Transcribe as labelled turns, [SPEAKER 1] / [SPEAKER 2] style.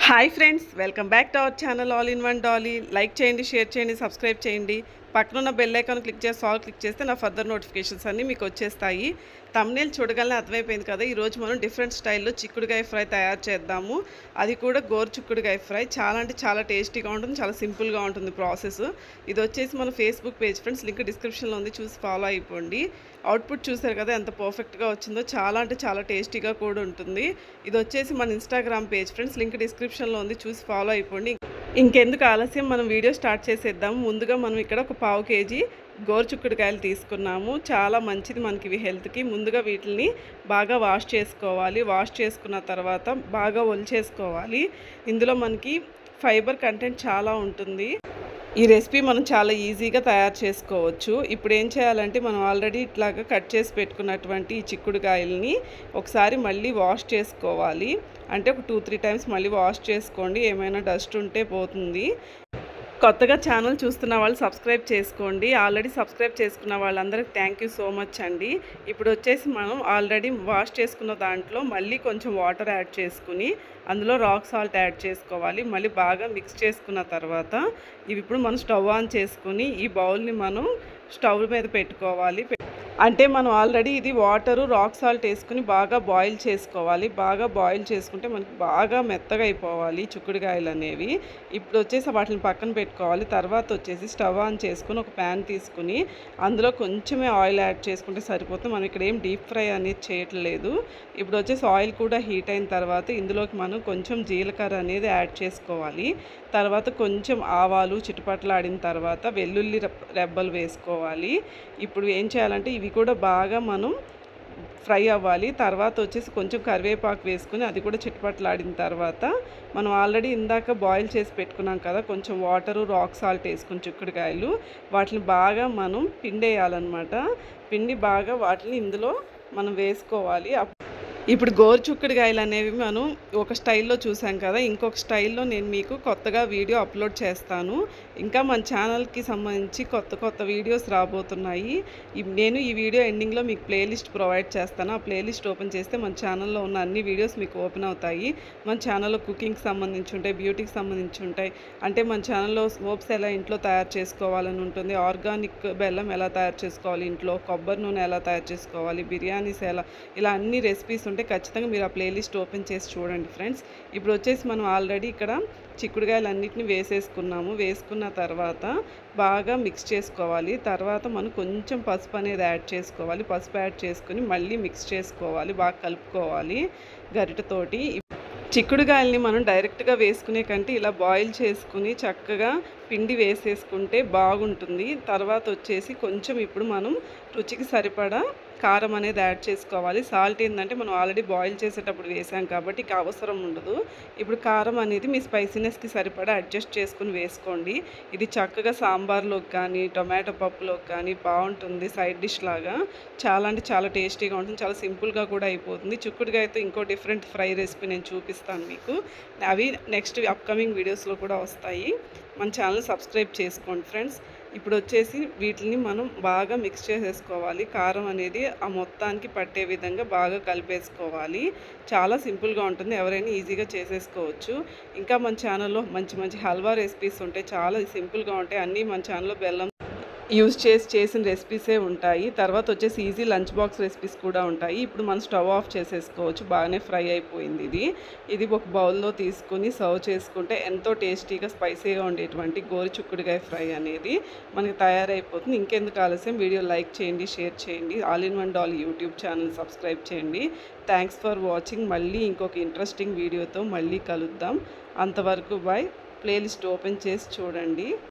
[SPEAKER 1] Hi friends, welcome back to our channel all in one Dolly. Like చేయండి, share చేయండి, subscribe చేయండి. పక్కనున్న bell icon click చేసి all click చేస్తే నా ఫర్దర్ నోటిఫికేషన్స్ అన్నీ మీకు వచ్చేస్తాయి. థంబ్నెయిల్ చూడగానే అర్థమైపోయింది కదా, ఈరోజు మనం డిఫరెంట్ స్టైల్లో చిక్కుడుకాయ ఫ్రై తయారు చేద్దాము. అది కూడా గోరు చిక్కుడుకాయ ఫ్రై. చాలా అంటే చాలా టేస్టీగా ఉంటుంది, చాలా సింపుల్గా ఉంటుంది ప్రాసెస్. ఇది వచ్చేసి మన ఫేస్బుక్ పేజ్ ఫ్రెండ్స్, లింక్ డిస్క్రిప్షన్లో ఉంది, చూసి ఫాలో అయిపోండి. అవుట్పుట్ చూసారు కదా ఎంత పర్ఫెక్ట్గా వచ్చిందో, చాలా అంటే చాలా టేస్టీగా కూడా ఉంటుంది. ఇది వచ్చేసి మన ఇన్స్టాగ్రామ్ పేజ్ ఫ్రెండ్స్, లింక్ డిస్క్రిప్షన్లో ఉంది, చూసి ఫాలో అయిపోండి. ఇంకెందుకు ఆలస్యం, మనం వీడియో స్టార్ట్ చేసేద్దాము. ముందుగా మనం ఇక్కడ ఒక 1/2 kg గోరు చిక్కుడుకాయలు తీసుకున్నాము. చాలా మంచిది మనకి ఇవి హెల్త్కి. ముందుగా వీటిని బాగా వాష్ చేసుకోవాలి. వాష్ చేసుకున్న తర్వాత బాగా ఒలిచేసుకోవాలి. ఇందులో మనకి ఫైబర్ కంటెంట్ చాలా ఉంటుంది. ఈ రెసిపీ మనం చాలా ఈజీగా తయారు చేసుకోవచ్చు. ఇప్పుడు ఏం చేయాలంటే, మనం ఆల్రెడీ ఇట్లాగా కట్ చేసి పెట్టుకున్నటువంటి ఈ చిక్కుడుకాయలని ఒకసారి మళ్ళీ వాష్ చేసుకోవాలి. అంటే ఒక 2-3 టైమ్స్ మళ్ళీ వాష్ చేసుకోండి, ఏమైనా డస్ట్ ఉంటే పోతుంది. కొత్తగా ఛానల్ చూస్తున్న వాళ్ళు సబ్స్క్రైబ్ చేసుకోండి. ఆల్రెడీ సబ్స్క్రైబ్ చేసుకున్న వాళ్ళందరికీ థ్యాంక్ యూ సో మచ్ అండి. ఇప్పుడు వచ్చేసి మనం ఆల్రెడీ వాష్ చేసుకున్న దాంట్లో మళ్ళీ కొంచెం వాటర్ యాడ్ చేసుకుని అందులో రాక్ సాల్ట్ యాడ్ చేసుకోవాలి. మళ్ళీ బాగా మిక్స్ చేసుకున్న తర్వాత ఇవి ఇప్పుడు మనం స్టవ్ ఆన్ చేసుకుని ఈ బౌల్ని మనం స్టవ్ మీద పెట్టుకోవాలి. అంటే మనం ఆల్రెడీ ఇది వాటరు రాక్ సాల్ట్ వేసుకుని బాగా బాయిల్ చేసుకోవాలి. బాగా బాయిల్ చేసుకుంటే మనకి బాగా మెత్తగా అయిపోవాలి చిక్కుడుకాయలు అనేవి. ఇప్పుడు వచ్చేసి వాటిని పక్కన పెట్టుకోవాలి. తర్వాత వచ్చేసి స్టవ్ ఆన్ చేసుకుని ఒక ప్యాన్ తీసుకుని అందులో కొంచెమే ఆయిల్ యాడ్ చేసుకుంటే సరిపోతుంది. మనం ఇక్కడ ఏం డీప్ ఫ్రై అనేది చేయట్లేదు. ఇప్పుడు వచ్చేసి ఆయిల్ కూడా హీట్ అయిన తర్వాత ఇందులోకి మనం కొంచెం జీలకర్ర అనేది యాడ్ చేసుకోవాలి. తర్వాత కొంచెం ఆవాలు చిటపటలాడిన తర్వాత వెల్లుల్లి రెబ్బలు వేసుకోవాలి. ఇప్పుడు ఏం చేయాలంటే ఇవి కూడా బాగా మనం ఫ్రై అవ్వాలి. తర్వాత వచ్చేసి కొంచెం కరివేపాకు వేసుకుని అది కూడా చిటపటలాడిన తర్వాత మనం ఆల్రెడీ ఇందాక బాయిల్ చేసి పెట్టుకున్నాం కదా, కొంచెం వాటరు రాక్ సాల్ట్ వేసుకుని చిక్కుడుకాయలు వాటిని బాగా మనం పిండేయాలన్నమాట. పిండి బాగా వాటిని ఇందులో మనం వేసుకోవాలి. ఇప్పుడు గోరు చిక్కుడుకాయలు అనేవి మనం ఒక స్టైల్లో చూసాం కదా, ఇంకొక స్టైల్లో నేను మీకు కొత్తగా వీడియో అప్లోడ్ చేస్తాను. ఇంకా మన ఛానల్కి సంబంధించి కొత్త కొత్త వీడియోస్ రాబోతున్నాయి. నేను ఈ వీడియో ఎండింగ్లో మీకు ప్లేలిస్ట్ ప్రొవైడ్ చేస్తాను. ఆ ప్లేలిస్ట్ ఓపెన్ చేస్తే మన ఛానల్లో ఉన్న అన్ని వీడియోస్ మీకు ఓపెన్ అవుతాయి. మన ఛానల్లో కుకింగ్కి సంబంధించి ఉంటాయి, బ్యూటీకి సంబంధించి ఉంటాయి. అంటే మన ఛానల్లో సోప్స్ ఎలా ఇంట్లో తయారు చేసుకోవాలని ఉంటుంది, ఆర్గానిక్ బెల్లం ఎలా తయారు చేసుకోవాలి ఇంట్లో, కొబ్బరి నూనె ఎలా తయారు చేసుకోవాలి, బిర్యానీస్ ఎలా, ఇలా అన్ని రెసిపీస్ ఉంటే ఖచ్చితంగా మీరు ఆ ప్లేలిస్ట్ ఓపెన్ చేసి చూడండి ఫ్రెండ్స్. ఇప్పుడు వచ్చేసి మనం ఆల్రెడీ ఇక్కడ చిక్కుడుకాయలు అన్నిటిని వేసేసుకున్నాము. వేసుకున్న తర్వాత బాగా మిక్స్ చేసుకోవాలి. తర్వాత మనం కొంచెం పసుపు అనేది యాడ్ చేసుకోవాలి. పసుపు యాడ్ చేసుకుని మళ్ళీ మిక్స్ చేసుకోవాలి, బాగా కలుపుకోవాలి గరిటెతోటి. చిక్కుడుకాయలని మనం డైరెక్ట్గా వేసుకునే కంటే ఇలా బాయిల్ చేసుకుని చక్కగా పిండి వేసేసుకుంటే బాగుంటుంది. తర్వాత వచ్చేసి కొంచెం ఇప్పుడు మనం రుచికి సరిపడా కారం అనేది యాడ్ చేసుకోవాలి. సాల్ట్ ఏంటంటే మనం ఆల్రెడీ బాయిల్ చేసేటప్పుడు వేసాం కాబట్టి ఇక అవసరం ఉండదు. ఇప్పుడు కారం అనేది మీ స్పైసీనెస్కి సరిపడా అడ్జస్ట్ చేసుకుని వేసుకోండి. ఇది చక్కగా సాంబార్లోకి కానీ టొమాటో పప్పులోకి కానీ బాగుంటుంది. సైడ్ డిష్ లాగా చాలా అంటే చాలా టేస్టీగా ఉంటుంది. చాలా సింపుల్గా కూడా అయిపోతుంది. చిక్కుడుకాయతో ఇంకో డిఫరెంట్ ఫ్రై రెసిపీ నేను చూపిస్తాను మీకు. అవి నెక్స్ట్ అప్కమింగ్ వీడియోస్లో కూడా వస్తాయి. మన ఛానల్ సబ్స్క్రైబ్ చేసుకోండి ఫ్రెండ్స్. ఇప్పుడు వచ్చేసి వీటిని మనం బాగా మిక్స్ చేసేసుకోవాలి. కారం అనేది ఆ మొత్తానికి పట్టే విధంగా బాగా కలిపేసుకోవాలి. చాలా సింపుల్గా ఉంటుంది, ఎవరైనా ఈజీగా చేసేసుకోవచ్చు. ఇంకా మన ఛానల్లో మంచి మంచి హల్వా రెసిపీస్ ఉంటాయి, చాలా సింపుల్గా ఉంటాయి. అన్నీ మన ఛానల్లో బెల్లం యూజ్ చేసిన రెసిపీసే ఉంటాయి. తర్వాత వచ్చేసి ఈజీ లంచ్ బాక్స్ రెసిపీస్ కూడా ఉంటాయి. ఇప్పుడు మనం స్టవ్ ఆఫ్ చేసేసుకోవచ్చు. బాగానే ఫ్రై అయిపోయింది. ఇది ఒక బౌల్లో తీసుకుని సర్వ్ చేసుకుంటే ఎంతో టేస్టీగా స్పైసీగా ఉండేటువంటి గోరు చిక్కుడుకాయ ఫ్రై అనేది మనకి తయారైపోతుంది. ఇంకెందుకు ఆలస్యం, వీడియో లైక్ చేయండి, షేర్ చేయండి. All in one Dolly YouTube channel subscribe చేయండి. Thanks for watching. మళ్ళీ ఇంకొక ఇంట్రెస్టింగ్ వీడియోతో మళ్ళీ కలుద్దాం. అంతవరకు బాయ్. ప్లేలిస్ట్ ఓపెన్ చేసి చూడండి.